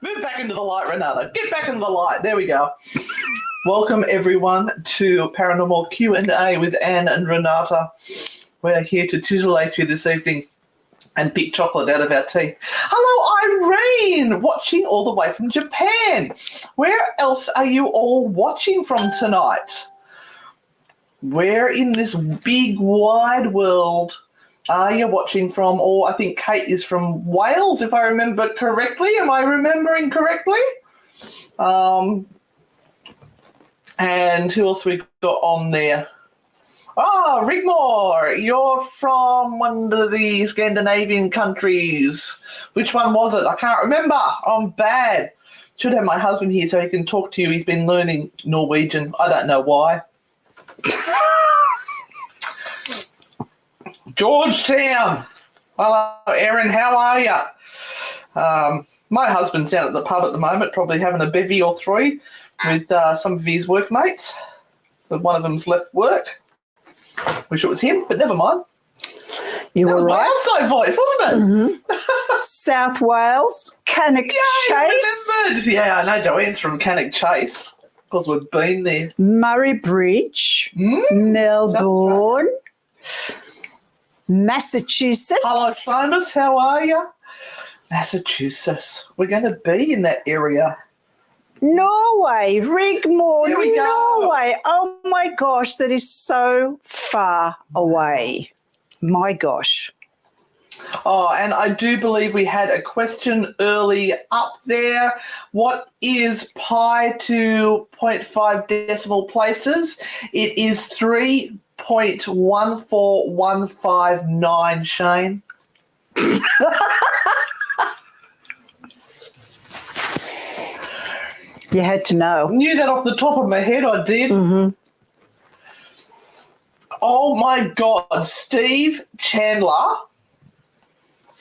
Move back into the light, Renata. Get back into the light. There we go. Welcome, everyone, to Paranormal Q and A with Anne and Renata. We're here to titillate you this evening and pick chocolate out of our tea. Hello, Irene, watching all the way from Japan. Where else are you all watching from tonight? Where in this big, wide world are you watching from? Or I think Kate is from Wales, if I remember correctly. Am I remembering correctly? And who else we got on there? Rigmore, you're from one of the Scandinavian countries. Which one was it? I can't remember. I'm bad. Should have my husband here so he can talk to you. He's been learning Norwegian. I don't know why. Georgetown. Hello, Erin. How are you? My husband's down at the pub at the moment, probably having a bevy or three with some of his workmates. One of them's left work. Wish it was him, but never mind. You were right. My outside voice, wasn't it? Mm-hmm. South Wales, Cannock Chase. Remembered. Yeah, I know Joanne's from Cannock Chase because we've been there. Murray Bridge, Melbourne, Massachusetts. Hello, Simus. How are you? Massachusetts. We're going to be in that area. Norway, Rigmore, Here we go. Norway. Oh, my gosh, that is so far away. My gosh. Oh, and I do believe we had a question early up there. What is pi to 0.5 decimal places? It is 3.14159, Shane. You had to know. Knew that off the top of my head, I did. Mm-hmm. Oh, my God, Steve Chandler.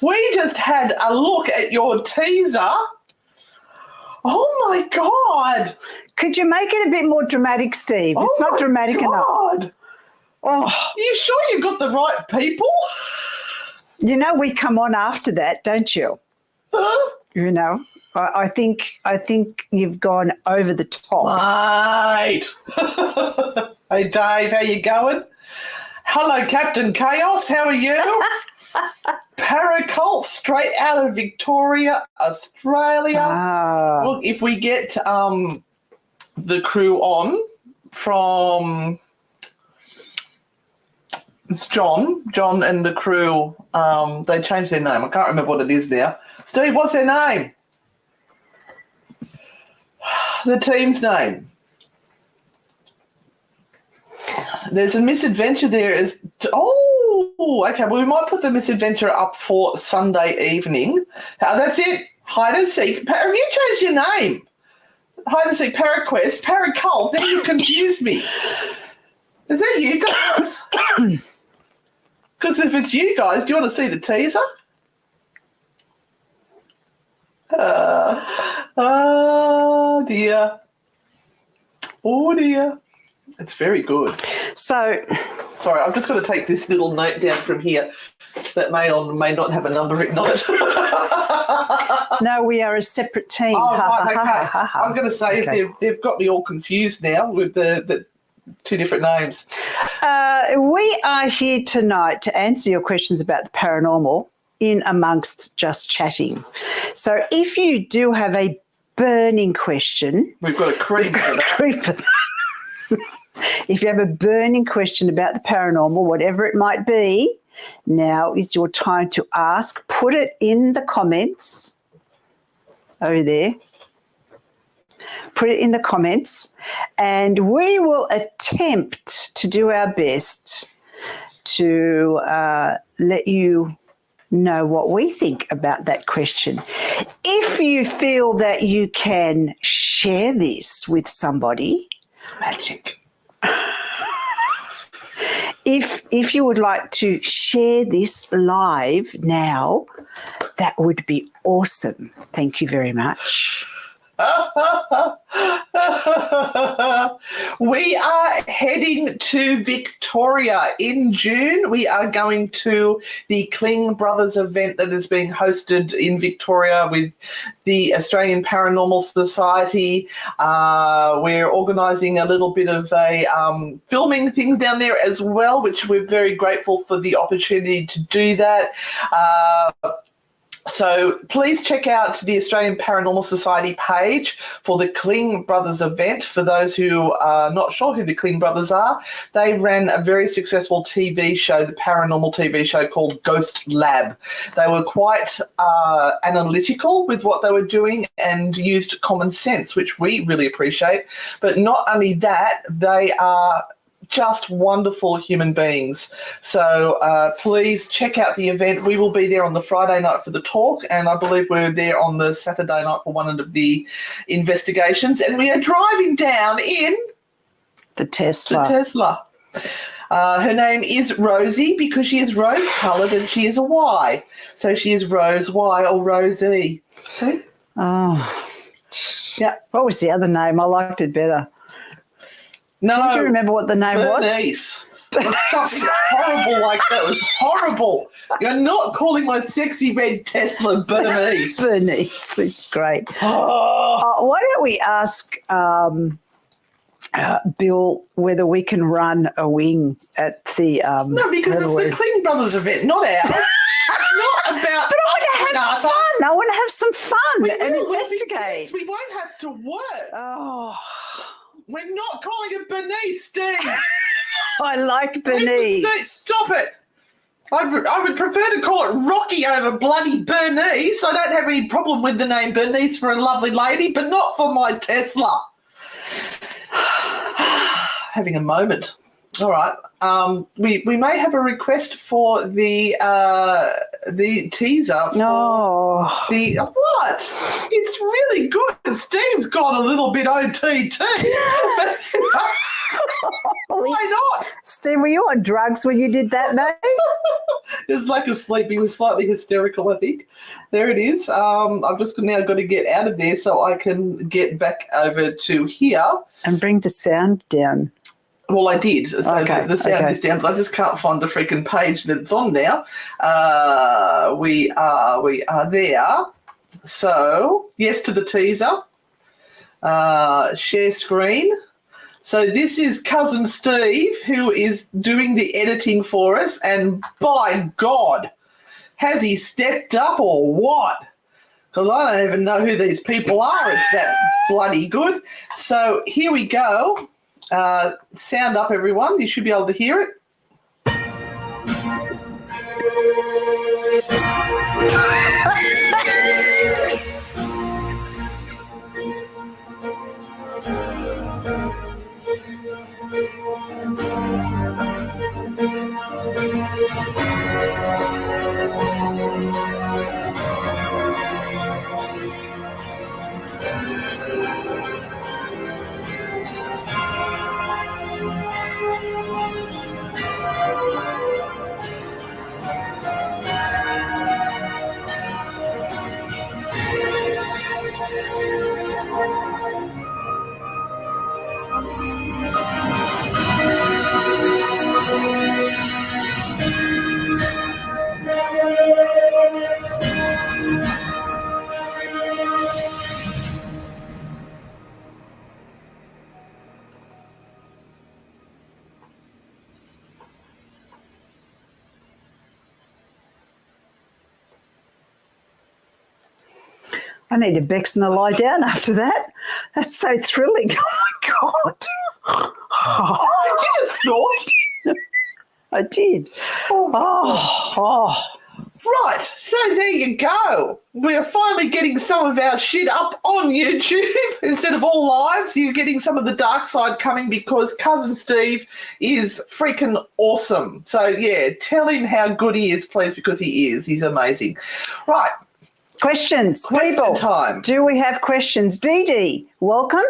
We just had a look at your teaser. Oh, my God. Could you make it a bit more dramatic, Steve? It's not dramatic enough. Oh. You sure you got the right people? You know, we come on after that, don't you? Huh? You know, I think you've gone over the top. Mate. Hey, Dave, how you going? Hello, Captain Chaos. How are you? Paracult, straight out of Victoria, Australia. Look, if we get the crew on from... It's John and the crew, they changed their name. I can't remember what it is now. Steve, what's their name? The team's name. There's a misadventure there. Okay, well, we might put the misadventure up for Sunday evening. That's it. Hide and seek. Have you changed your name? Hide and seek, Paraquest, Paracult. Now you've confused me. Is that you guys? Because if it's you guys, do you want to see the teaser? Oh, dear. Oh, dear. It's very good. So... Sorry, I've just got to take this little note down from here that may or may not have a number written on it. No, we are a separate team. Oh, right, okay. I was going to say, okay. They've got me all confused now with the two different names. We are here tonight to answer your questions about the paranormal in amongst just chatting. So if you do have a burning question, We've got a cream for that. if you have a burning question about the paranormal, whatever it might be, now is your time to ask. Put it in the comments over there. Put it in the comments, and we will attempt to do our best to let you know what we think about that question. If you feel that you can share this with somebody, It's magic. if you would like to share this live now, that would be awesome. Thank you very much. We are heading to Victoria in June. We are going to the Kling Brothers event that is being hosted in Victoria with the Australian Paranormal Society. We're organising a little bit of a filming things down there as well, which we're very grateful for the opportunity to do that. So please check out the Australian Paranormal Society page for the Kling Brothers event. For those who are not sure who the Kling Brothers are, they ran a very successful TV show, the paranormal TV show called Ghost Lab. They were quite analytical with what they were doing and used common sense, which we really appreciate. But not only that, they are just wonderful human beings. So please check out the event. We will be there on the Friday night for the talk, and I believe we're there on the Saturday night for one of the investigations. And we are driving down in The Tesla. Her name is Rosie because she is rose-coloured and she is a Y. So she is Rose Y or Rosie. See? Oh. Yeah. What was the other name? I liked it better. No. Do you remember what the name was? Bernice. It was something horrible like that. It was horrible. You're not calling my sexy red Tesla Bernice. Bernice. It's great. Oh. Why don't we ask Bill whether we can run a wing at the No, because it's the Kling Brothers event, not ours. It's not about. But I want to have fun. I want to have some fun and We'll be investigate. kids. We won't have to work. Oh, We're not calling it Bernice, Steve. I like Bernice. Stop it. I would prefer to call it Rocky over bloody Bernice. I don't have any problem with the name Bernice for a lovely lady, but not for my Tesla. Having a moment. All right. We may have a request for the teaser. No. The what? It's really good. Steve's got a little bit OTT. Why not? Steve, were you on drugs when you did that, mate? It was like a sleep. He was slightly hysterical, I think. There it is. I've just now got to get out of there so I can get back over to here. And bring the sound down. Well, I did. So okay, the sound is down, but I just can't find the freaking page that it's on now. We are there. So, yes to the teaser. Share screen. So this is Cousin Steve who is doing the editing for us, and by God, has he stepped up or what? Because I don't even know who these people are. It's that bloody good. So here we go. Sound up, everyone. You should be able to hear it. I need a Bex and a lie down after that. That's so thrilling. Oh, my God. Did you just snort? I did. Oh. Right, so there you go. We're finally getting some of our shit up on YouTube. Instead of all lives, you're getting some of the dark side coming because Cousin Steve is freaking awesome. So, yeah, tell him how good he is, please, because he is. He's amazing. Right. Questions, Question people. time. Do we have questions? Dee Dee, welcome.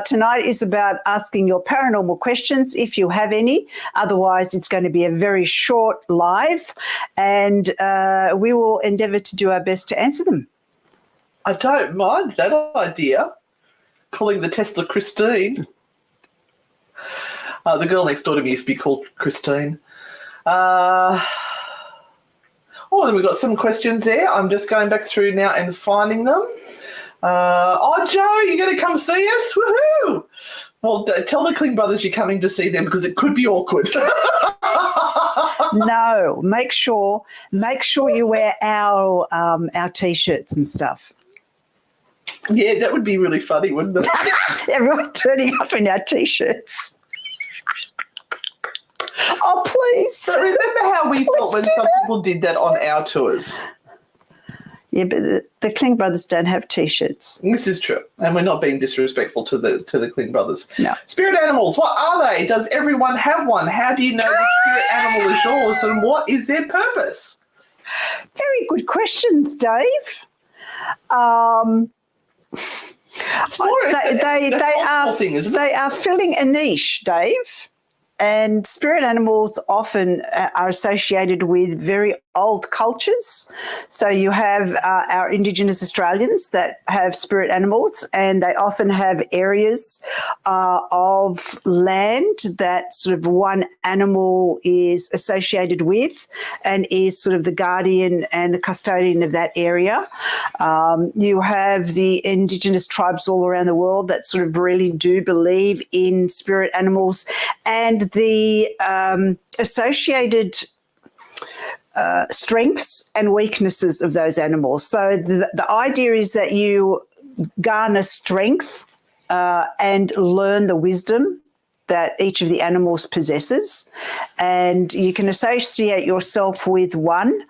Tonight is about asking your paranormal questions, if you have any. Otherwise, it's going to be a very short live, and we will endeavour to do our best to answer them. I don't mind that idea. Calling the Tesla Christine. The girl next door to me used to be called Christine. Then we've got some questions there. I'm just going back through now and finding them. Joe, you're going to come see us? Woohoo! Well, tell the Kling brothers you're coming to see them because it could be awkward. No, make sure you wear our T-shirts and stuff. Yeah, that would be really funny, wouldn't it? Everyone turning up in our T-shirts. Oh, please. But remember how we felt when some people did that on our tours? Yeah, but the Kling brothers don't have T-shirts. This is true, and we're not being disrespectful to the Kling brothers. No. Spirit animals, what are they? Does everyone have one? How do you know which spirit animal is yours, and what is their purpose? Very good questions, Dave. They are filling a niche, Dave. And spirit animals often are associated with very old cultures. So you have our Indigenous Australians that have spirit animals, and they often have areas of land that sort of one animal is associated with and is sort of the guardian and the custodian of that area. You have the Indigenous tribes all around the world that sort of really do believe in spirit animals and the associated strengths and weaknesses of those animals. So the idea is that you garner strength and learn the wisdom that each of the animals possesses, and you can associate yourself with one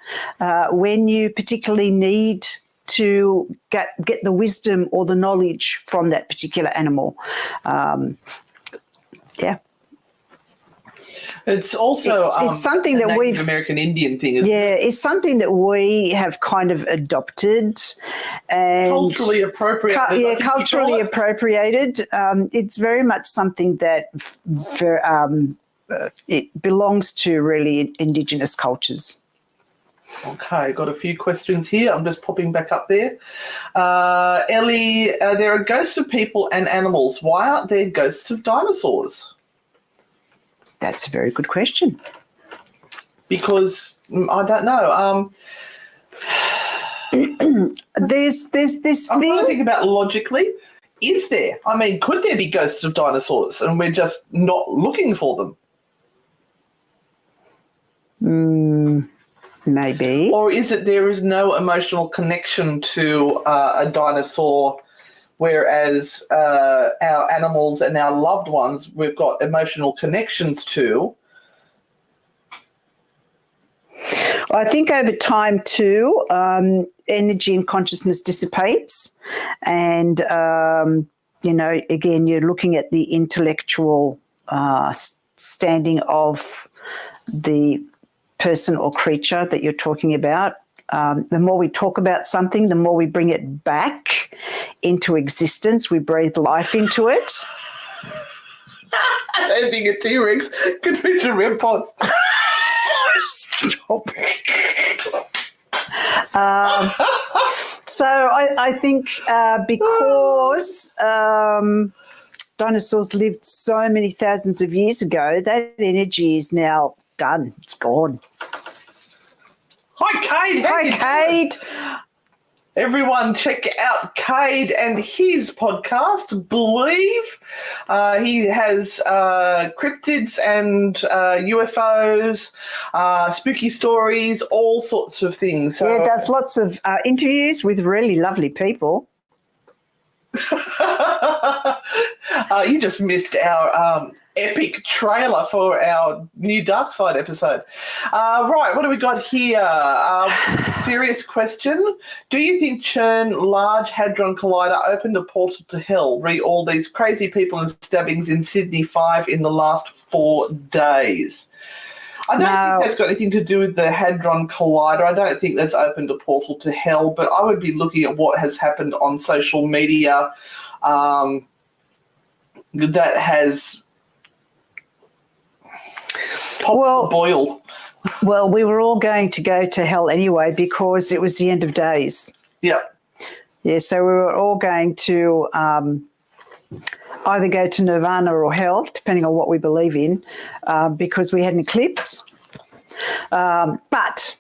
when you particularly need to get the wisdom or the knowledge from that particular animal. Yeah. It's also it's something that Native American Indian thing, isn't it? it's something that we have kind of adopted and Culturally appropriated. Culturally appropriated. It's very much something that it belongs to really Indigenous cultures. Okay, got a few questions here. I'm just popping back up there. Ellie, there are ghosts of people and animals. Why aren't there ghosts of dinosaurs? That's a very good question. Because I don't know. There's this I'm thing. trying to think about logically. Is there? I mean, could there be ghosts of dinosaurs and we're just not looking for them? Maybe. Or is it there is no emotional connection to a dinosaur, whereas our animals and our loved ones we've got emotional connections to? I think over time too, energy and consciousness dissipates, and again, you're looking at the intellectual standing of the person or creature that you're talking about. The more we talk about something, the more we bring it back into existence. We breathe life into it. I don't think a T-Rex could reach a REM pod. Stop. So I think because dinosaurs lived so many thousands of years ago, that energy is now done. It's gone. Hi, Kate. Hi, Kate. Everyone check out Cade and his podcast, Believe. He has cryptids and UFOs, spooky stories, all sorts of things. So, Yeah, does lots of interviews with really lovely people. you just missed our epic trailer for our new Dark Side episode. Right, what do we got here? Serious question. Do you think CERN Large Hadron Collider opened a portal to hell? Re all these crazy people and stabbings in Sydney 5 in the last 4 days. I don't think that's got anything to do with the Hadron Collider. I don't think that's opened a portal to hell, but I would be looking at what has happened on social media that has popped the boil. Well, we were all going to go to hell anyway because it was the end of days. Yeah. Yeah, so we were all going to either go to nirvana or hell, depending on what we believe in, because we had an eclipse. But,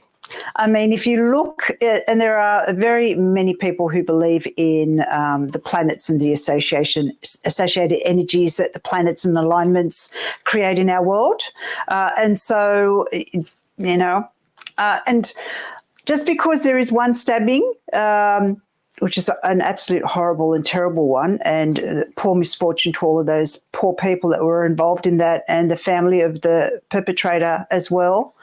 I mean, if you look, and there are very many people who believe in the planets and the associated energies that the planets and alignments create in our world. And so, you know, and just because there is one stabbing, which is an absolute horrible and terrible one, and poor misfortune to all of those poor people that were involved in that and the family of the perpetrator as well.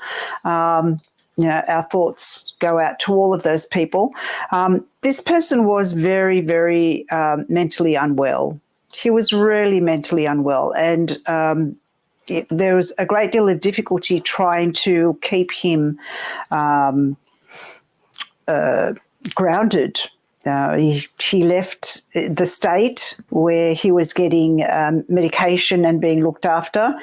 You know, our thoughts go out to all of those people. This person was very, very mentally unwell. He was really mentally unwell, and there was a great deal of difficulty trying to keep him grounded. He left the state where he was getting medication and being looked after.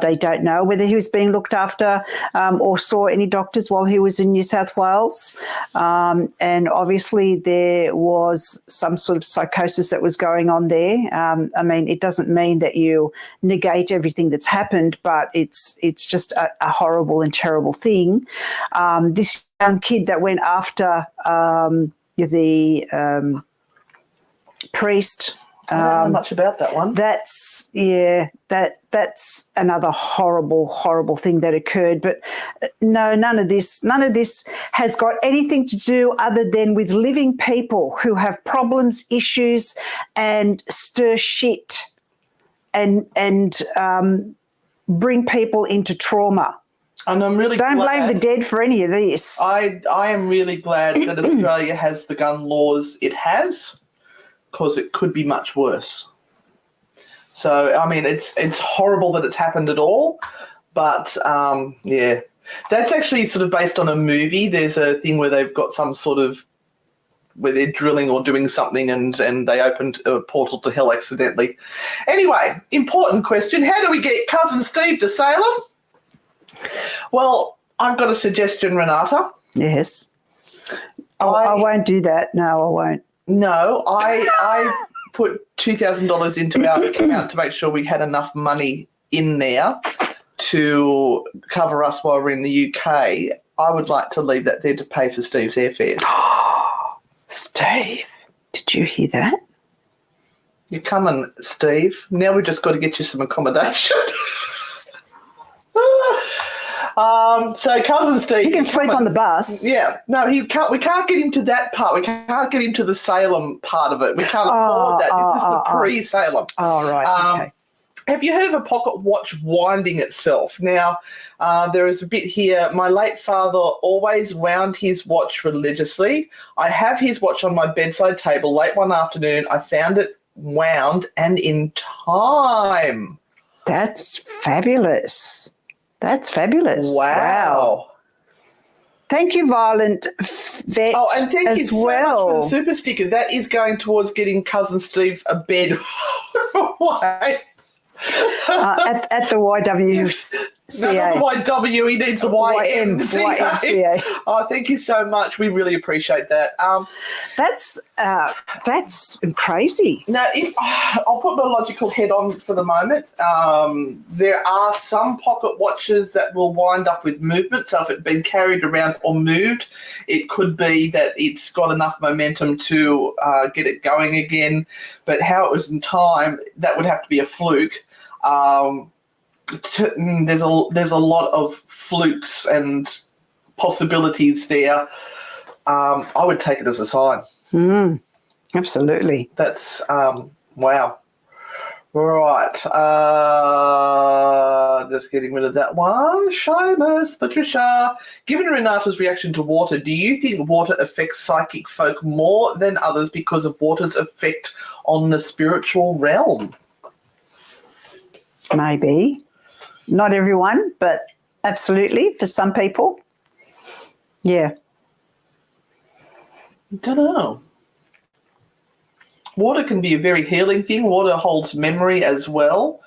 They don't know whether he was being looked after or saw any doctors while he was in New South Wales. And obviously there was some sort of psychosis that was going on there. I mean, it doesn't mean that you negate everything that's happened, but it's just a horrible and terrible thing. This young kid that went after the priest. I don't know much about that one. That's another horrible thing that occurred. But no, none of this has got anything to do other than with living people who have problems, issues, and stir shit and bring people into trauma. And I'm really Don't blame the dead for any of this. I am really glad that Australia has the gun laws it has, because it could be much worse. So, I mean, it's horrible that it's happened at all, but, yeah. That's actually sort of based on a movie. There's a thing where they've got some sort of, where they're drilling or doing something and they opened a portal to hell accidentally. Anyway, important question. How do we get Cousin Steve to Salem? Well, I've got a suggestion, Renata. Yes. I won't do that. No, I won't. No, I put $2,000 into our account to make sure we had enough money in there to cover us while we're in the UK. I would like to leave that there to pay for Steve's airfares. Steve, did you hear that? You're coming, Steve. Now we've just got to get you some accommodation. So Cousin Steve, he can sleep on the bus. Yeah, no, he can't. We can't get him to that part. We can't get him to the Salem part of it. We can't afford that. This is the pre-Salem. Oh, right. Okay. Have you heard of a pocket watch winding itself? Now, there is a bit here. My late father always wound his watch religiously. I have his watch on my bedside table. Late one afternoon, I found it wound and in time. That's fabulous. That's fabulous. Wow. Thank you, Violent Vet. Oh, and thank you so much for the well. super sticker. That is going towards getting Cousin Steve a bed. At the No, not the YW, he needs the YMCA. YMCA. Oh, thank you so much. We really appreciate that. That's crazy. Now, I'll put my logical head on for the moment. There are some pocket watches that will wind up with movement. So if it's been carried around or moved, it could be that it's got enough momentum to get it going again. But how it was in time, that would have to be a fluke. There's a lot of flukes and possibilities there. I would take it as a sign. Absolutely. That's wow. Right. Just getting rid of that one. Seamus, Patricia. Given Renata's reaction to water, do you think water affects psychic folk more than others because of water's effect on the spiritual realm? Maybe. Not everyone, but absolutely for some people. Yeah. Don't know. Water can be a very healing thing. Water holds memory as well.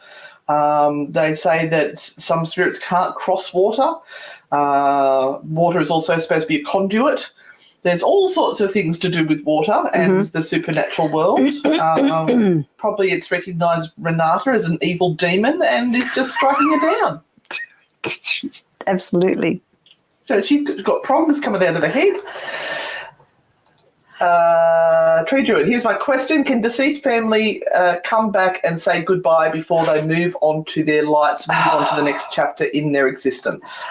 They say that some spirits can't cross water. Water is also supposed to be a conduit. There's all sorts of things to do with water and the supernatural world. Probably it's recognised Renata as an evil demon and is just striking her down. Absolutely. So she's got problems coming out of her head. Tree Druid, here's my question. Can deceased family come back and say goodbye before they move on to their lights, move on to the next chapter in their existence?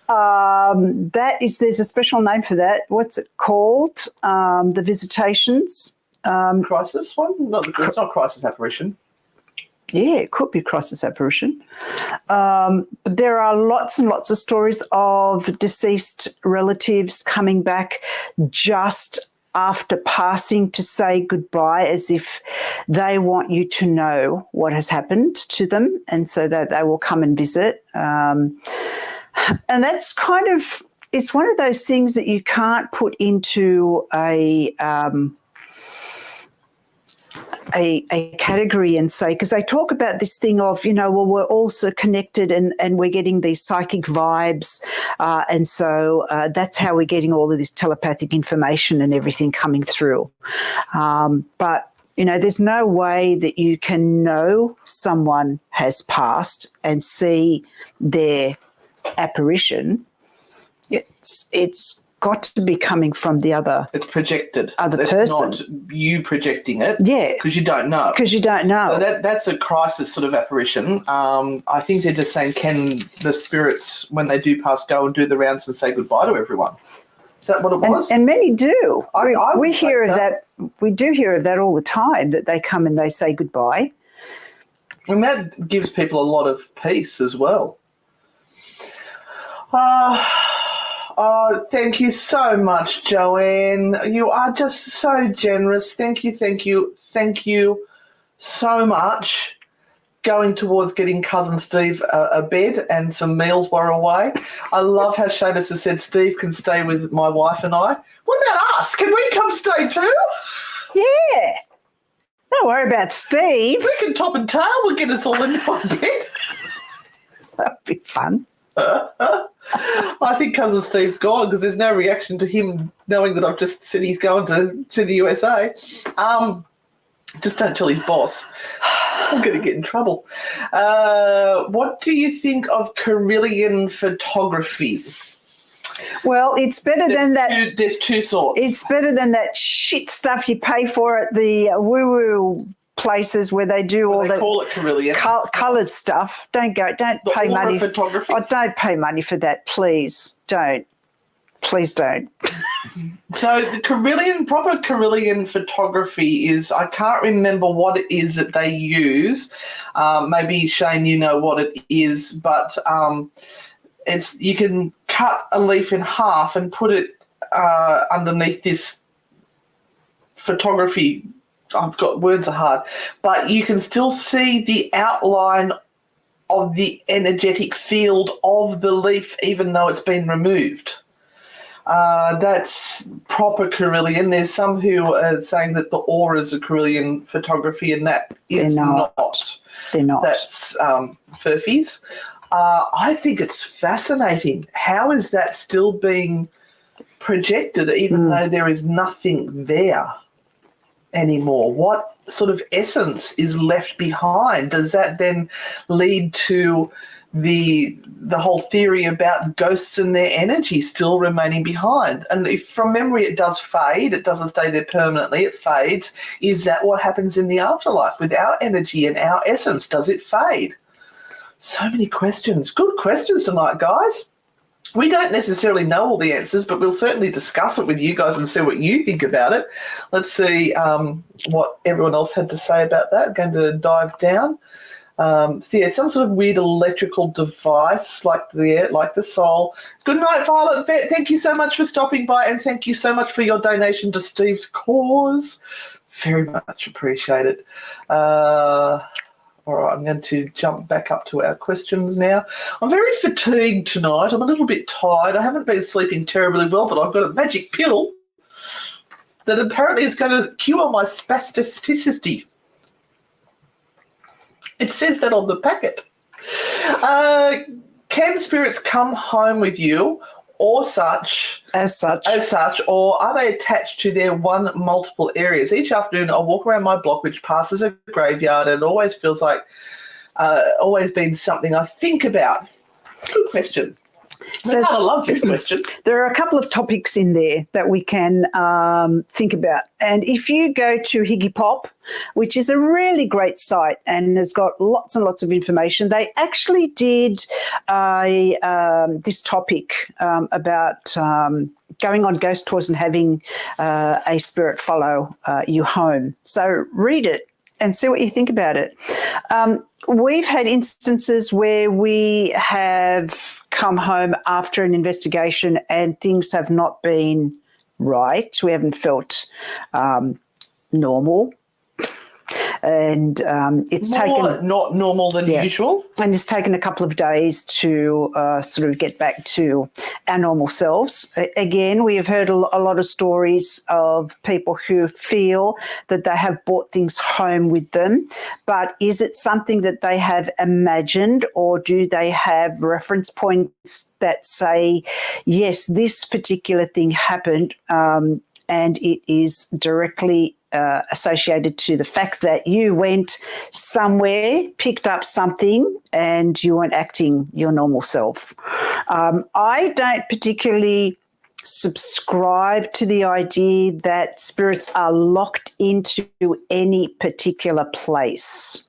There's a special name for that. What's it called? The visitations. Crisis one? No, it's not crisis apparition. Yeah, it could be crisis apparition. But there are lots and lots of stories of deceased relatives coming back just after passing to say goodbye, as if they want you to know what has happened to them, and so that they will come and visit. And that's kind of, it's one of those things that you can't put into a category and say, because they talk about this thing of, well, we're also connected and we're getting these psychic vibes. And so that's how we're getting all of this telepathic information and everything coming through. But, there's no way that you can know someone has passed and see their apparition. It's got to be coming from the other. It's projected. Other it's person. Not you projecting it. Yeah. Because you don't know. Because you don't know. So that's a crisis sort of apparition. I think they're just saying, can the spirits, when they do pass, go and do the rounds and say goodbye to everyone? Is that what it was? And many do. We hear of that. We do hear of that all the time, that they come and they say goodbye. And that gives people a lot of peace as well. Thank you so much, Joanne. You are just so generous. Thank you so much. Going towards getting Cousin Steve a bed and some meals while we're away. I love how Seamus has said Steve can stay with my wife and I. What about us? Can we come stay too? Yeah. Don't worry about Steve. We can top and tail. We'll get us all in one bed. That'd be fun. I think Cousin Steve's gone because there's no reaction to him knowing that I've just said he's going to the USA. Just don't tell his boss. I'm going to get in trouble. What do you think of Carillion photography? Well, it's better than that. There's two sorts. It's better than that shit stuff you pay for at the woo-woo places where they do all the call it Carillion. Coloured stuff. Don't pay money. Photography. Oh, don't pay money for that, please. Don't. Please don't. So the proper Carillion photography is, I can't remember what it is that they use. Maybe Shane, you know what it is, but it's, you can cut a leaf in half and put it underneath this photography. I've got, words are hard, but you can still see the outline of the energetic field of the leaf even though it's been removed. That's proper Carillion. There's some who are saying that the auras are Carillion photography, and that is not. They're not. That's furfies. I think it's fascinating. How is that still being projected even though there is nothing there anymore? What sort of essence is left behind? Does that then lead to the whole theory about ghosts and their energy still remaining behind? And if from memory it does fade, it doesn't stay there permanently, it fades. Is that what happens in the afterlife with our energy and our essence? Does it fade? So many questions. Good questions tonight, guys. We don't necessarily know all the answers, but we'll certainly discuss it with you guys and see what you think about it. Let's see what everyone else had to say about that. I'm going to dive down. So yeah, some sort of weird electrical device like the soul. Good night, Violet Vet. Thank you so much for stopping by, and thank you so much for your donation to Steve's cause. Very much appreciated. All right, I'm going to jump back up to our questions now. I'm very fatigued tonight. I'm a little bit tired. I haven't been sleeping terribly well, but I've got a magic pill that apparently is going to cure my spasticity. It says that on the packet. Can spirits come home with you or as such, or are they attached to their multiple areas? Each afternoon I walk around my block, which passes a graveyard, and it always feels like always been something I think about. Good question. So I love this question. There are a couple of topics in there that we can think about. And if you go to Higgy Pop, which is a really great site and has got lots and lots of information, they actually did this topic about going on ghost tours and having a spirit follow you home. So read it and see what you think about it. We've had instances where we have come home after an investigation and things have not been right. We haven't felt normal. And it's taken not normal than usual. And it's taken a couple of days to sort of get back to our normal selves. Again, we have heard a lot of stories of people who feel that they have brought things home with them, but is it something that they have imagined, or do they have reference points that say, yes, this particular thing happened and it is directly associated to the fact that you went somewhere, picked up something, and you weren't acting your normal self. I don't particularly subscribe to the idea that spirits are locked into any particular place.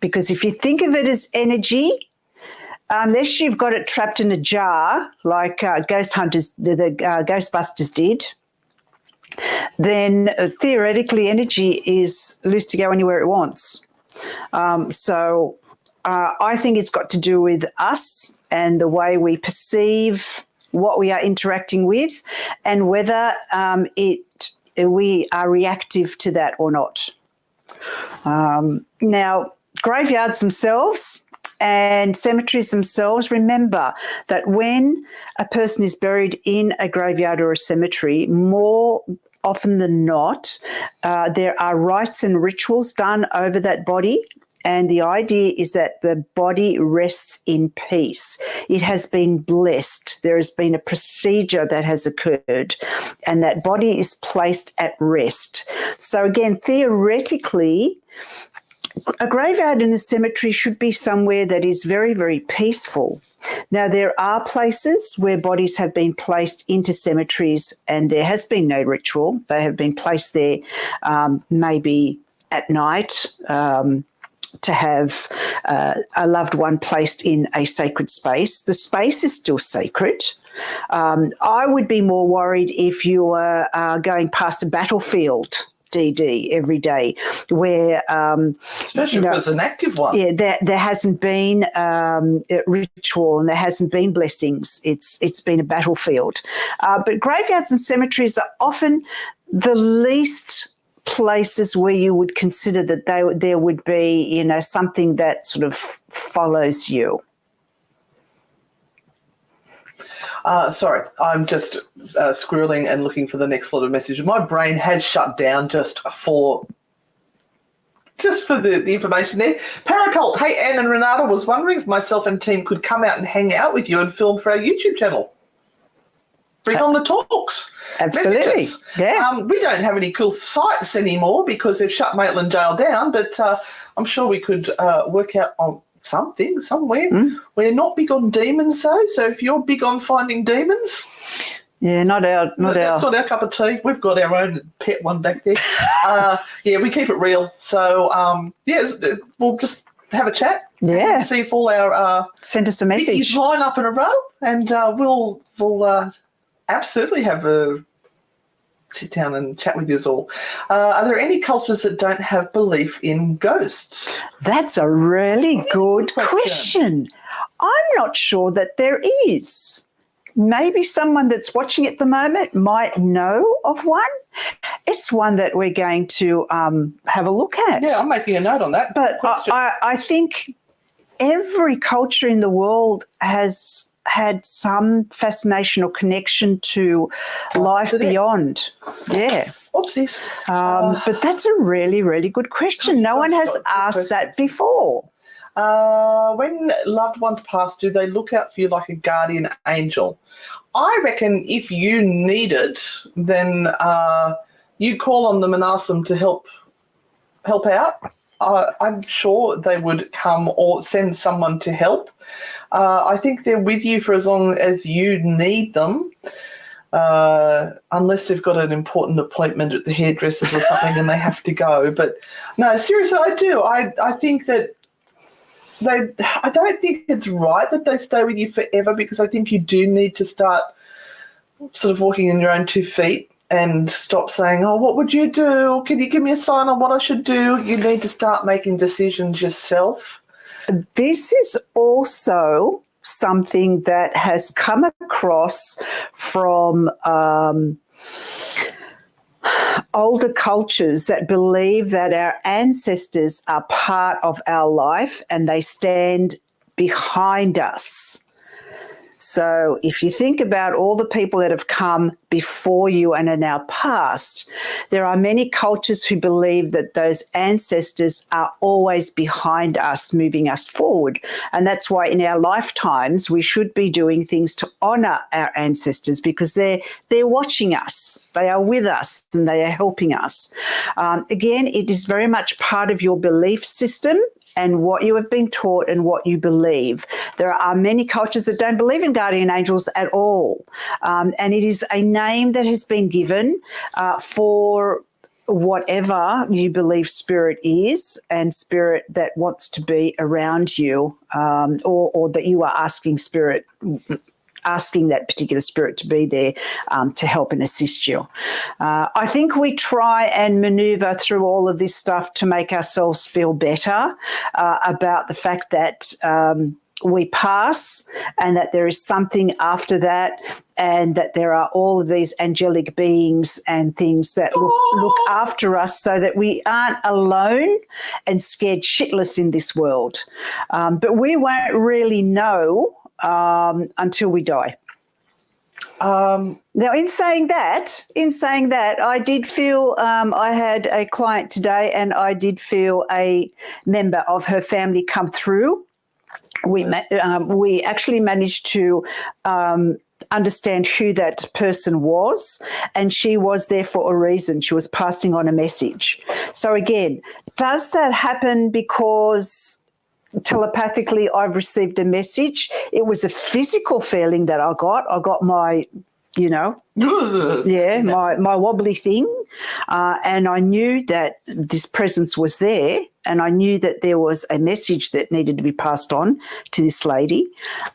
Because if you think of it as energy, unless you've got it trapped in a jar, like ghost hunters, the Ghostbusters did, then theoretically energy is loose to go anywhere it wants. So I think it's got to do with us and the way we perceive what we are interacting with, and whether we are reactive to that or not. Now, graveyards themselves and cemeteries themselves, remember that when a person is buried in a graveyard or a cemetery, more often than not, there are rites and rituals done over that body. And the idea is that the body rests in peace. It has been blessed. There has been a procedure that has occurred, and that body is placed at rest. So again, theoretically, a graveyard in a cemetery should be somewhere that is very, very peaceful. Now, there are places where bodies have been placed into cemeteries and there has been no ritual. They have been placed there maybe at night to have a loved one placed in a sacred space. The space is still sacred. I would be more worried if you were going past a battlefield, DD, every day, where especially if it's an active one. Yeah, there hasn't been ritual and there hasn't been blessings. It's been a battlefield. But graveyards and cemeteries are often the least places where you would consider that there would be, something that sort of follows you. Sorry, I'm just squirreling and looking for the next lot of messages. My brain has shut down just for just for the information there. Paracult, hey, Anne and Renata, was wondering if myself and team could come out and hang out with you and film for our YouTube channel. Bring on the talks. Absolutely. Messages. Yeah. We don't have any cool sites anymore because they've shut Maitland Jail down, but I'm sure we could work out on something somewhere. We're not big on demons, though, so if you're big on finding demons... Yeah, That's not our cup of tea. We've got our own pet one back there. We keep it real. So, we'll just have a chat. Yeah. And see if all our send us a message. Line up in a row, and we'll absolutely have a sit down and chat with you all. Are there any cultures that don't have belief in ghosts? That's a really good question. I'm not sure that there is. Maybe someone that's watching at the moment might know of one. It's one that we're going to have a look at. Yeah, I'm making a note on that. But I think every culture in the world has had some fascination or connection to life beyond. Yeah. Oopsies. But that's a really, really good question. No one has asked that before. When loved ones pass, do they look out for you like a guardian angel? I reckon if you need it, then you call on them and ask them to help out. I'm sure they would come or send someone to help. I think they're with you for as long as you need them, unless they've got an important appointment at the hairdresser's or something and they have to go. But no, seriously, I do. I think that I don't think it's right that they stay with you forever, because I think you do need to start sort of walking in your own 2 feet and stop saying, oh, what would you do? Can you give me a sign on what I should do? You need to start making decisions yourself. This is also something that has come across from older cultures that believe that our ancestors are part of our life and they stand behind us. So if you think about all the people that have come before you and are now past, there are many cultures who believe that those ancestors are always behind us, moving us forward. And that's why in our lifetimes we should be doing things to honour our ancestors, because they're watching us, they are with us, and they are helping us. Again, it is very much part of your belief system and what you have been taught and what you believe. There are many cultures that don't believe in guardian angels at all. And it is a name that has been given for whatever you believe spirit is, and spirit that wants to be around you, or that you are asking that particular spirit to be there to help and assist you. I think we try and maneuver through all of this stuff to make ourselves feel better about the fact that we pass, and that there is something after that, and that there are all of these angelic beings and things that look after us, so that we aren't alone and scared shitless in this world. But we won't really know until we die. Now, in saying that, I did feel I had a client today, and I did feel a member of her family come through. We actually managed to understand who that person was, and she was there for a reason. She was passing on a message. So again, does that happen because telepathically I've received a message? It was a physical feeling that I got my, my wobbly thing, and I knew that this presence was there, and I knew that there was a message that needed to be passed on to this lady,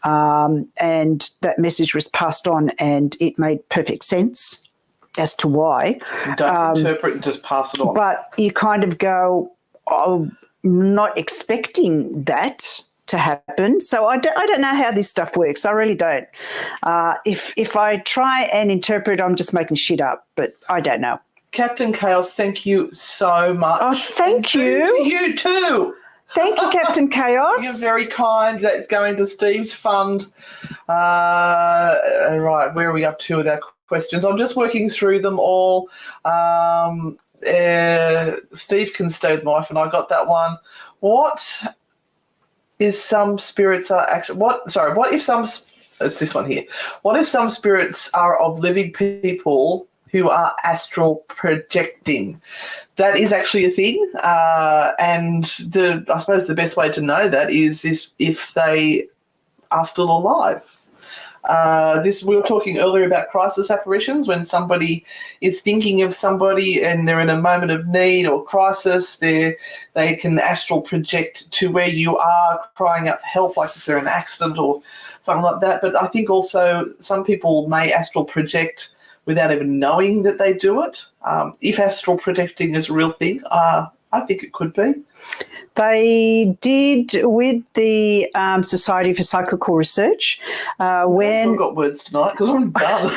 and that message was passed on, and it made perfect sense as to why. Don't interpret and just pass it on. But you kind of go, oh, not expecting that to happen. So I don't know how this stuff works. I really don't. If I try and interpret, I'm just making shit up, but I don't know. Captain Chaos, thank you so much. Oh, thank you. To you too. Thank you, Captain Chaos. You're very kind. That's going to Steve's fund. Right, where are we up to with our questions? I'm just working through them all. Steve can stay with my wife, and I got that one. What is some spirits are actually what if some it's this one here. What if some spirits are of living people who are astral projecting? That is actually a thing, and I suppose the best way to know that is if they are still alive. We were talking earlier about crisis apparitions. When somebody is thinking of somebody and they're in a moment of need or crisis, they can astral project to where you are, crying out for help, like if they're in an accident or something like that. But I think also some people may astral project without even knowing that they do it. If astral projecting is a real thing, I think it could be. They did with the Society for Psychical Research when I've got words tonight because I'm done.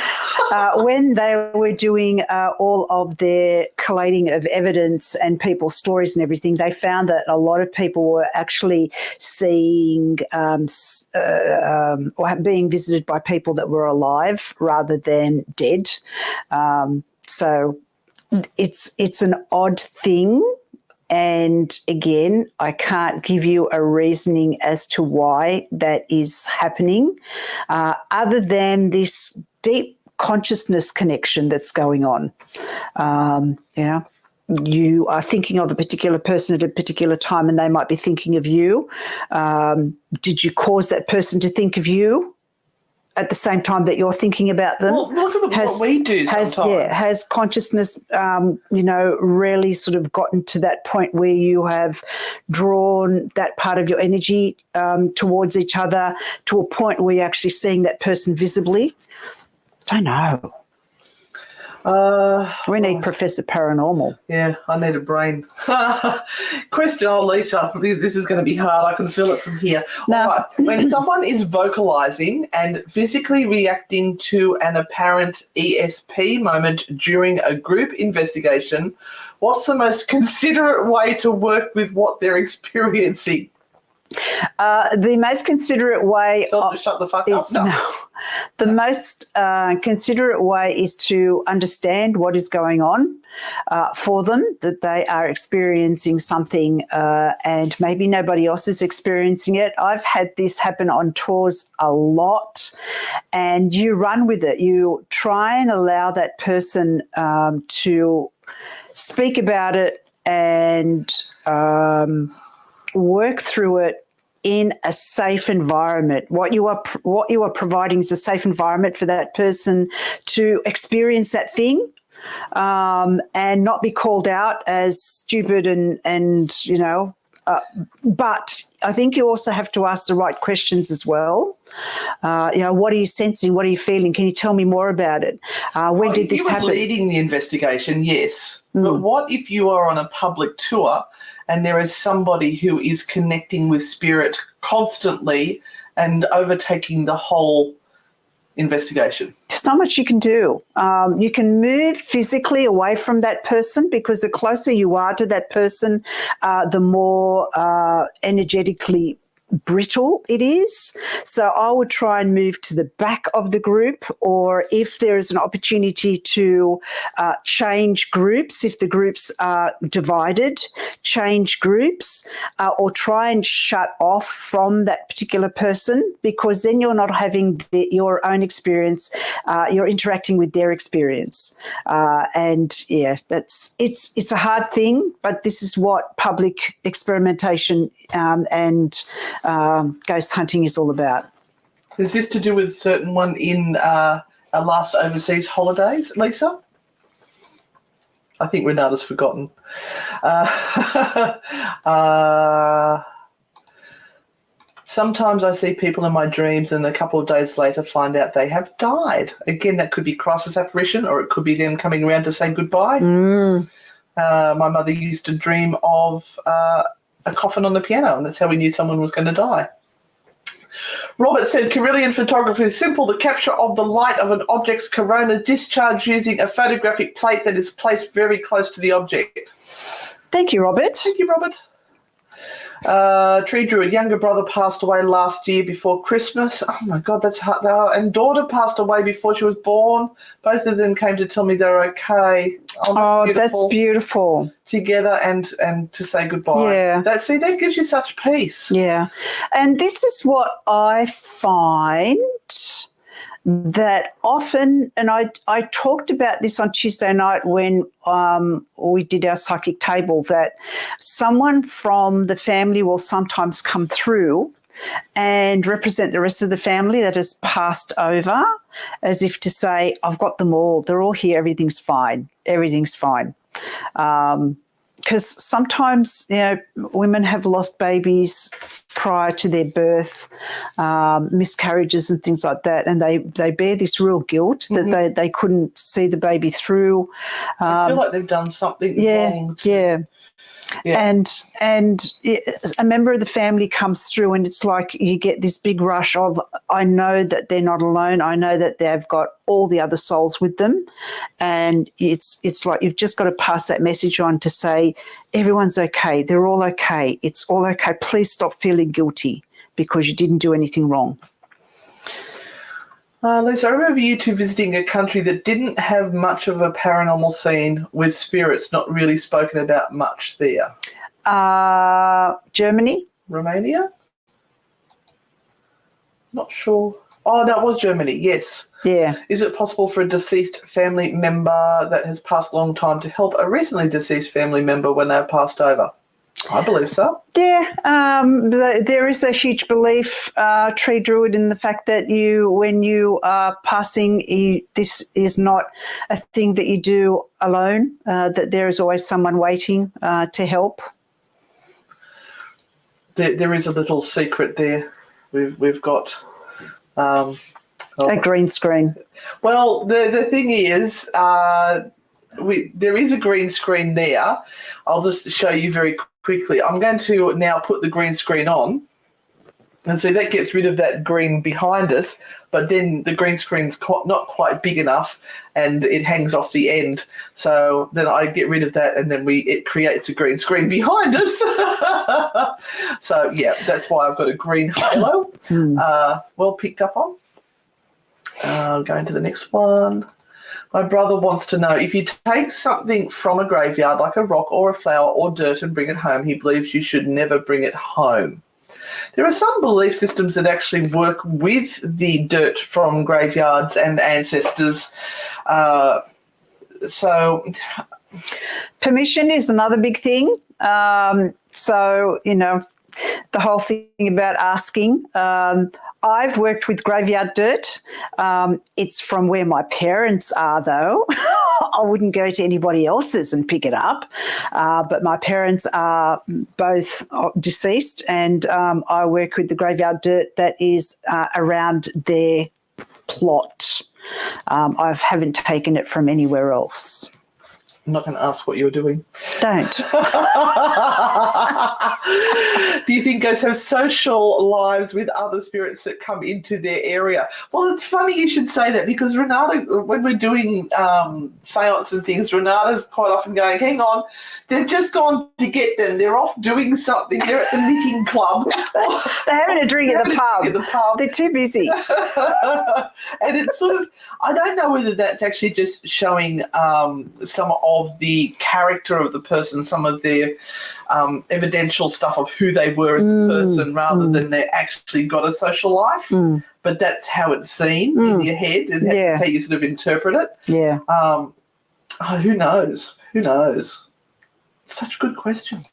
when they were doing all of their collating of evidence and people's stories and everything, they found that a lot of people were actually seeing or being visited by people that were alive rather than dead. So it's an odd thing. And again, I can't give you a reasoning as to why that is happening, other than this deep consciousness connection that's going on. You are thinking of a particular person at a particular time and they might be thinking of you. Did you cause that person to think of you at the same time that you're thinking about them? Well, look at what we do sometimes. Has consciousness, really sort of gotten to that point where you have drawn that part of your energy towards each other to a point where you're actually seeing that person visibly? Don't know. We need Professor Paranormal. Yeah, I need a brain. Question, Lisa, this is going to be hard. I can feel it from here. No. All right. When someone is vocalizing and physically reacting to an apparent ESP moment during a group investigation, what's the most considerate way to work with what they're experiencing? The most considerate way Tell them to shut the fuck up. No. The most considerate way is to understand what is going on for them, that they are experiencing something and maybe nobody else is experiencing it. I've had this happen on tours a lot, and you run with it. You try and allow that person to speak about it and work through it in a safe environment. What you are providing is a safe environment for that person to experience that thing and not be called out as stupid and but I think you also have to ask the right questions as well. What are you sensing? What are you feeling? Can you tell me more about it? When did this happen? If you were leading the investigation, yes. But what if you are on a public tour and there is somebody who is connecting with spirit constantly and overtaking the whole investigation? There's not much you can do. You can move physically away from that person, because the closer you are to that person, the more energetically brittle it is. So I would try and move to the back of the group, or if there is an opportunity to change groups, if the groups are divided, change groups, or try and shut off from that particular person, because then you're not having your own experience, you're interacting with their experience. And yeah, it's a hard thing, but this is what public experimentation and ghost hunting is all about. Is this to do with a certain one in our last overseas holidays, Lisa? I think Renata's forgotten. Sometimes I see people in my dreams and a couple of days later find out they have died. Again, that could be crisis apparition, or it could be them coming around to say goodbye. My mother used to dream of a coffin on the piano, and that's how we knew someone was going to die. Robert said, Carillion photography is simple. The capture of the light of an object's corona discharge using a photographic plate that is placed very close to the object. Thank you, Robert. Thank you, Robert. Tree Druid, younger brother passed away last year before Christmas. Oh my God, that's hard. And daughter passed away before she was born. Both of them came to tell me they're okay. Oh, that's beautiful. Together and to say goodbye. Yeah. That gives you such peace. Yeah. And this is what I find that often, and I talked about this on Tuesday night when we did our psychic table, that someone from the family will sometimes come through and represent the rest of the family that has passed over, as if to say, I've got them all. They're all here. Everything's fine. Everything's fine. Because sometimes, women have lost babies prior to their birth, miscarriages and things like that, and they bear this real guilt that they couldn't see the baby through. I feel like they've done something wrong. Yeah. And a member of the family comes through and it's like you get this big rush of, I know that they're not alone. I know that they've got all the other souls with them. And it's like you've just got to pass that message on to say, everyone's okay. They're all okay. It's all okay. Please stop feeling guilty because you didn't do anything wrong. Lisa, I remember you two visiting a country that didn't have much of a paranormal scene, with spirits not really spoken about much there. Germany? Romania? Not sure. Oh, no, it was Germany, yes. Yeah. Is it possible for a deceased family member that has passed a long time to help a recently deceased family member when they've passed over? I believe so. Yeah, there is a huge belief, Tree Druid, in the fact that when you are passing, this is not a thing that you do alone, that there is always someone waiting to help. There is a little secret there. We've got... a green screen. Well, the thing is... there is a green screen there. I'll just show you very quickly. I'm going to now put the green screen on. And see, that gets rid of that green behind us, but then the green screen's not quite big enough and it hangs off the end. So then I get rid of that and then it creates a green screen behind us. So, yeah, that's why I've got a green halo well picked up on. Going to the next one. My brother wants to know, if you take something from a graveyard, like a rock or a flower or dirt, and bring it home, he believes you should never bring it home. There are some belief systems that actually work with the dirt from graveyards and ancestors. So permission is another big thing. So, the whole thing about asking. I've worked with graveyard dirt. It's from where my parents are, though. I wouldn't go to anybody else's and pick it up. But my parents are both deceased, and I work with the graveyard dirt that is around their plot. I haven't taken it from anywhere else. I'm not going to ask what you're doing. Don't. Do you think ghosts have social lives with other spirits that come into their area? Well, it's funny you should say that, because Renata, when we're doing seance and things, Renata's quite often going, hang on, they've just gone to get them. They're off doing something. They're at the knitting club. They're having a drink at the pub. They're too busy. And it's sort of, I don't know whether that's actually just showing some of the character of the person, some of their evidential stuff of who they were as a person, rather than they actually got a social life. But that's how it's seen in your head, and that's how you sort of interpret it. Yeah. Who knows? Who knows? Such good questions.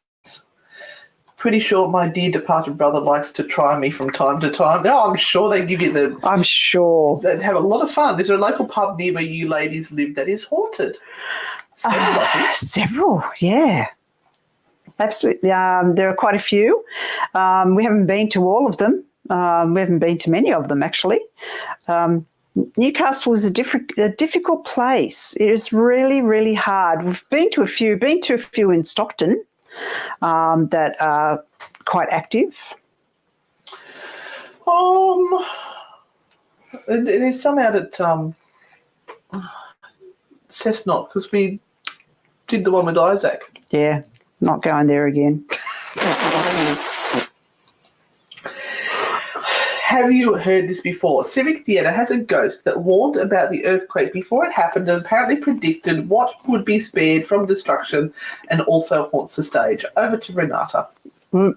Pretty sure my dear departed brother likes to try me from time to time. Oh, I'm sure they give you the... I'm sure. They'd have a lot of fun. Is there a local pub near where you ladies live that is haunted? Several, I think. Several, yeah. Absolutely. There are quite a few. We haven't been to all of them. We haven't been to many of them, actually. Newcastle is a difficult place. It is really, really hard. We've been to a few in Stockton that are quite active. There's some out at Cessnock, because we did the one with Isaac. Yeah, not going there again. Have you heard this before? Civic Theatre has a ghost that warned about the earthquake before it happened and apparently predicted what would be spared from destruction and also haunts the stage. Over to Renata. Now,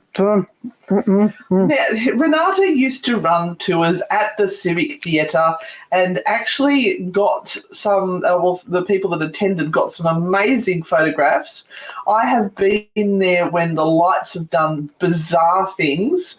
Renata used to run tours at the Civic Theatre and actually got some, the people that attended got some amazing photographs. I have been there when the lights have done bizarre things.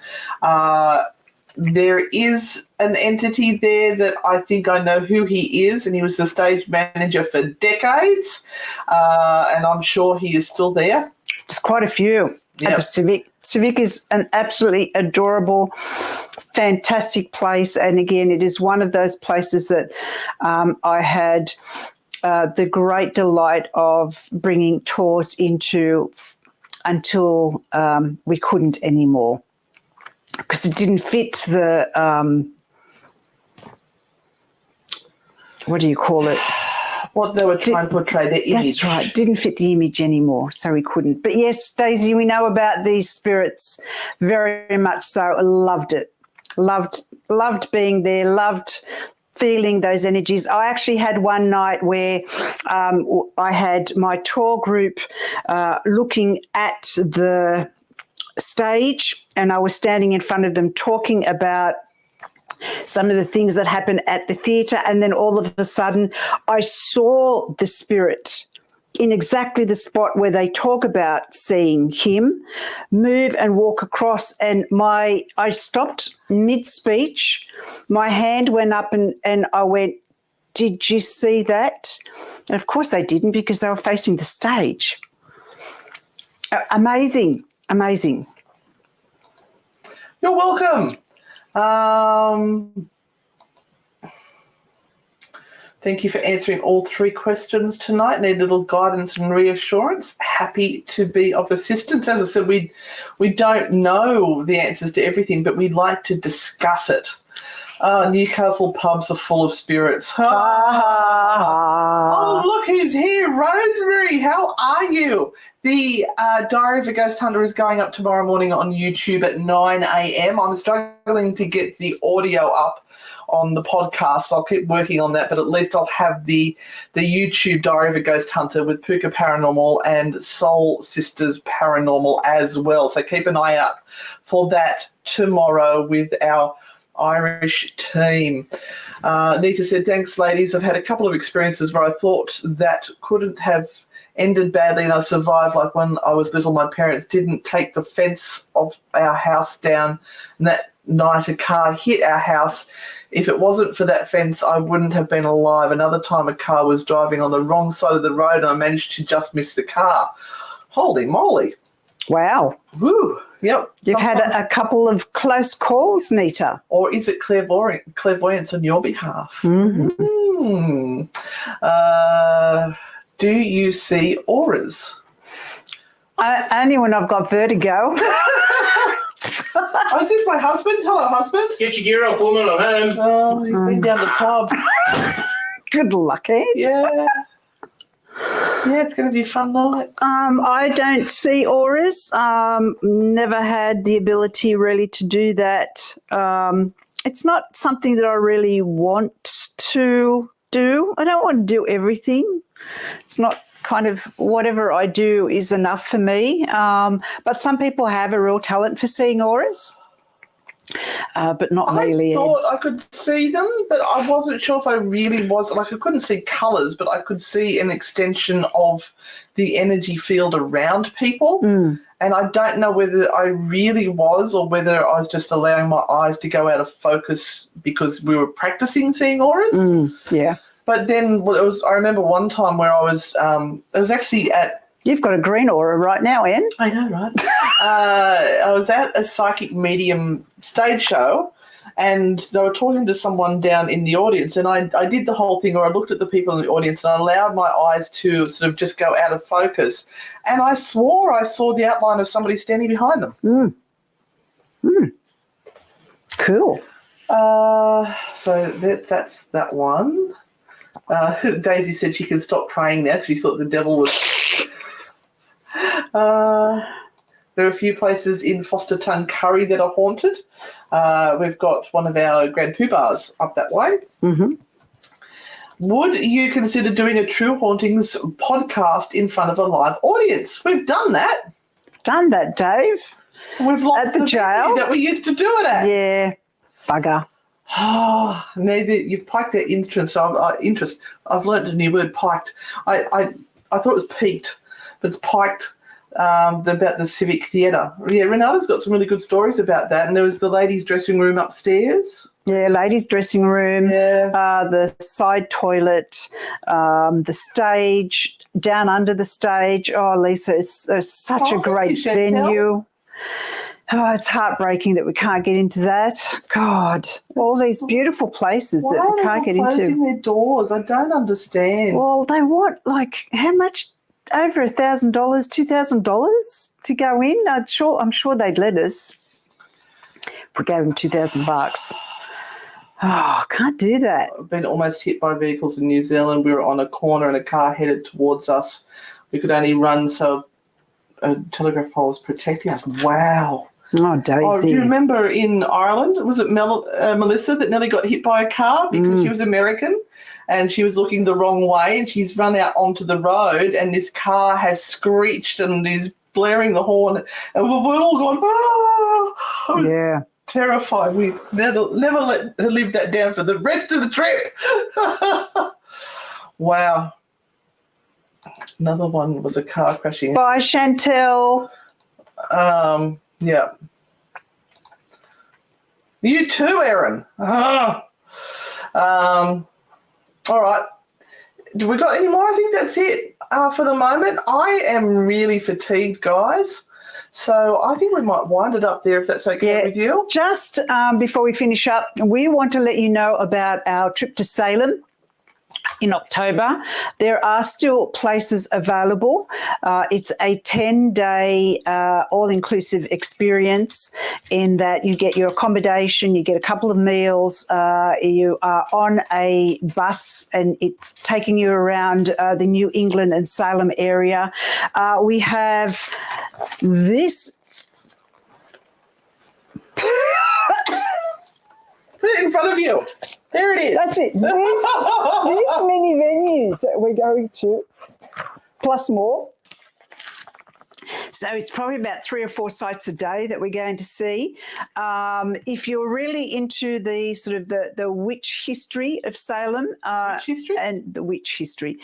There is an entity there that I think I know who he is, and he was the stage manager for decades, and I'm sure he is still there. There's quite a few at the Civic. Civic is an absolutely adorable, fantastic place, and again, it is one of those places that I had the great delight of bringing tours into until we couldn't anymore, because it didn't fit the what do you call it? What they were trying to portray, their image. That's right. Didn't fit the image anymore, so we couldn't. But yes, Daisy, we know about these spirits very much so. Loved it. Loved being there. Loved feeling those energies. I actually had one night where I had my tour group looking at the stage, and I was standing in front of them talking about some of the things that happened at the theatre, and then all of a sudden I saw the spirit in exactly the spot where they talk about seeing him move and walk across, and I stopped mid-speech, my hand went up and I went, "Did you see that?" And of course they didn't, because they were facing the stage. Amazing. You're welcome. Thank you for answering all 3 questions tonight. Need a little guidance and reassurance. Happy to be of assistance. As I said, we don't know the answers to everything, but we'd like to discuss it. Newcastle pubs are full of spirits. Oh, look who's here. Rosemary, how are you? The Diary of a Ghost Hunter is going up tomorrow morning on YouTube at 9 a.m. I'm struggling to get the audio up on the podcast. I'll keep working on that, but at least I'll have the YouTube Diary of a Ghost Hunter with Puka Paranormal and Soul Sisters Paranormal as well. So keep an eye out for that tomorrow with our Irish team. Nita said, "Thanks, ladies. I've had a couple of experiences where I thought that couldn't have ended badly and I survived. Like when I was little, my parents didn't take the fence of our house down, and that night a car hit our house. If it wasn't for that fence, I wouldn't have been alive. Another time a car was driving on the wrong side of the road and I managed to just miss the car." Holy moly. Wow. Woo. Yep. You've had a couple of close calls, Nita. Or is it clairvoyance on your behalf? Mm-hmm. Do you see auras? Only when I've got vertigo. Oh, is this my husband? Hello, husband. Get your gear off, woman. I'm home. Oh, he's been down the pub. Good luck, Ed. Yeah. Yeah, it's going to be a fun night. I don't see auras. Never had the ability really to do that. It's not something that I really want to do. I don't want to do everything. It's not kind of whatever I do is enough for me. But some people have a real talent for seeing auras. But not really. I thought I could see them, but I wasn't sure if I really was. Like, I couldn't see colours, but I could see an extension of the energy field around people. And I don't know whether I really was or whether I was just allowing my eyes to go out of focus because we were practicing seeing auras. Yeah. But then I remember one time where I was actually at... You've got a green aura right now, Anne. I know, right? I was at a psychic medium stage show and they were talking to someone down in the audience, and I did the whole thing where I looked at the people in the audience and I allowed my eyes to sort of just go out of focus, and I swore I saw the outline of somebody standing behind them. Cool. So that's that one. Daisy said she can stop praying now because she thought the devil was... There are a few places in Foster Curry that are haunted. We've got one of our Grand Poobahs up that way. Mm-hmm. Would you consider doing a True Hauntings podcast in front of a live audience? We've done that. Done that, Dave. We've lost At the jail venue that we used to do it at. Yeah, bugger. Oh, you've piked their interest. I've learned a new word, piked. I thought it was peaked, but it's piked. About the Civic Theatre. Yeah, Renata's got some really good stories about that. And there was the ladies' dressing room upstairs. Yeah, ladies' dressing room, Yeah. the side toilet, the stage, down under the stage. Oh, Lisa, it's such a great venue. Oh, it's heartbreaking that we can't get into that. God, all these beautiful places that we can't get into. Why are they closing their doors? I don't understand. Well, they want, like, how much? Over $1,000, $2,000 to go in. I'm sure they'd let us if we gave them $2,000. Oh, I can't do that. I've been almost hit by vehicles in New Zealand. We were on a corner and a car headed towards us. We could only run so a telegraph pole was protecting us. Wow. Oh, Daisy. Oh, do you remember in Ireland, was it Melissa that nearly got hit by a car because she was American and she was looking the wrong way and she's run out onto the road and this car has screeched and is blaring the horn and we've all gone, I was terrified. We never let her live that down for the rest of the trip. Wow. Another one was a car crashing. Bye, Chantel. Yeah. You too, Erin. All right. Do we got any more? I think that's it for the moment. I am really fatigued, guys. So I think we might wind it up there if that's okay with you. Just before we finish up, we want to let you know about our trip to Salem in October. There are still places available. It's a 10-day all-inclusive experience in that you get your accommodation, you get a couple of meals, you are on a bus and it's taking you around the New England and Salem area. We have this. Put it in front of you. There it is. That's it. These many venues that we're going to, plus more. So it's probably about 3 or 4 sites a day that we're going to see. If you're really into the sort of the witch history of Salem, and the witch history,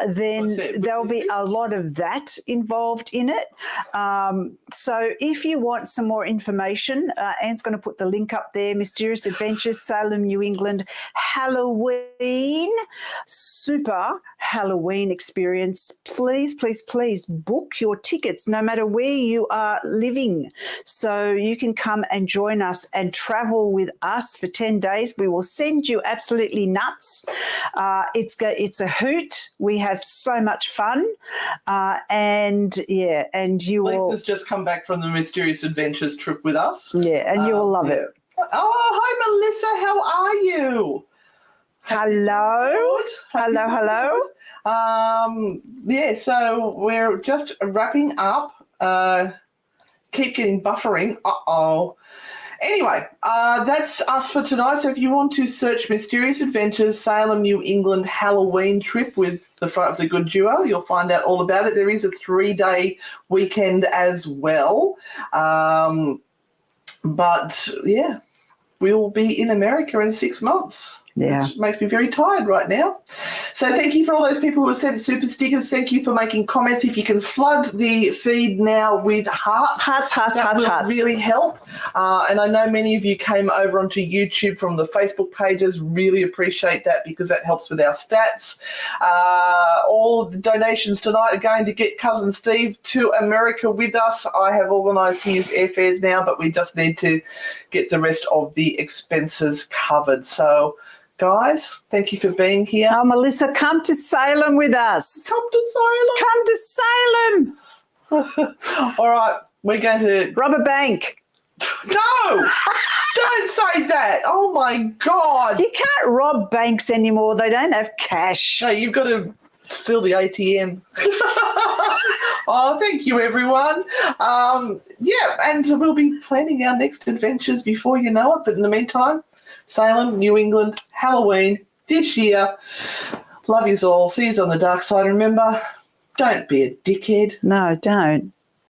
then there'll be a lot of that involved in it. So if you want some more information, Anne's going to put the link up there. Mysterious Adventures, Salem, New England, Halloween, super Halloween experience. Please, please, please book your tickets no matter where you are living. So you can come and join us and travel with us for 10 days. We will send you absolutely nuts. It's a hoot. We have so much fun. And you will. Lisa's just come back from the Mysterious Adventures trip with us. Yeah, and you will love it. Oh, hi, Melissa. How are you? Hello. Hello. So we're just wrapping up. Keep getting buffering. Anyway, that's us for tonight. So if you want to search Mysterious Adventures Salem, New England Halloween trip with the Fright of the Good duo, you'll find out all about it. There is a 3-day weekend as well. But yeah, we'll be in America in 6 months. Yeah. Which makes me very tired right now. So thank you for all those people who have sent super stickers. Thank you for making comments. If you can flood the feed now with hearts. That will really help. And I know many of you came over onto YouTube from the Facebook pages. Really appreciate that because that helps with our stats. All the donations tonight are going to get Cousin Steve to America with us. I have organised his airfares now, but we just need to get the rest of the expenses covered. So, guys, thank you for being here. Oh, Melissa, come to Salem with us. Come to Salem. Come to Salem. All right, we're going to rob a bank. No, don't say that. Oh, my God. You can't rob banks anymore. They don't have cash. No, you've got to Still the ATM. Oh, thank you, everyone. Yeah, and we'll be planning our next adventures before you know it. But in the meantime, Salem, New England, Halloween this year. Love yous all. See yous on the dark side. Remember, don't be a dickhead. No, don't.